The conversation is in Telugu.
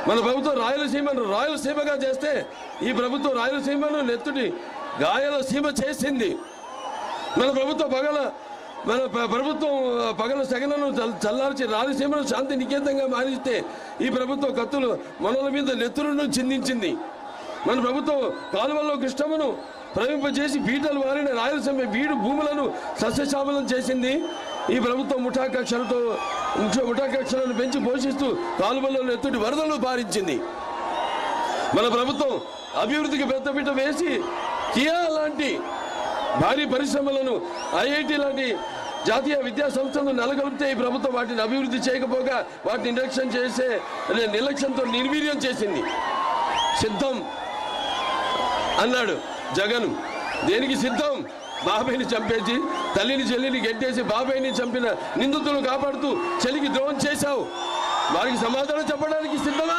మన ప్రభుత్వం రాయలసీమగా చేస్తే ఈ ప్రభుత్వం రాయలసీమను నెత్తుటి గాయలసీమ చేసింది. మన ప్రభుత్వం పగల సెగలను చల్లార్చి రాయలసీమను శాంతి నికేతంగా మారిస్తే ఈ ప్రభుత్వం కత్తులు మనల మీద నెత్తులను చిందించింది. మన ప్రభుత్వం కాలువల్లో కృష్ణమ్మను ప్రవహింపజేసి బీటలు వారిన రాయలసీమ బీడు భూములను సస్యశామలం చేసింది. ఈ ప్రభుత్వం ముఠాకక్షలను పెంచి పోషిస్తూ కాలువల్లో నెత్తుటి వరదలు పారించింది. మన ప్రభుత్వం అభివృద్ధికి పెద్దపీట వేసి కియా లాంటి భారీ పరిశ్రమలను, ఐఐటి లాంటి జాతీయ విద్యా సంస్థలను నెలకొల్పితే ఈ ప్రభుత్వం వాటిని అభివృద్ధి చేయకపోగా వాటిని నిర్లక్ష్యంతో నిర్వీర్యం చేసింది. సిద్ధం అన్నాడు జగన్. దేనికి సిద్ధం? బాబాయిని చంపేసి తల్లిని చెల్లిని గెట్టేసి బాబాయిని చంపిన నిందితులను కాపాడుతూ చెల్లికి ద్రోహం చేశావు. వారికి సమాధానం చెప్పడానికి సిద్ధమా?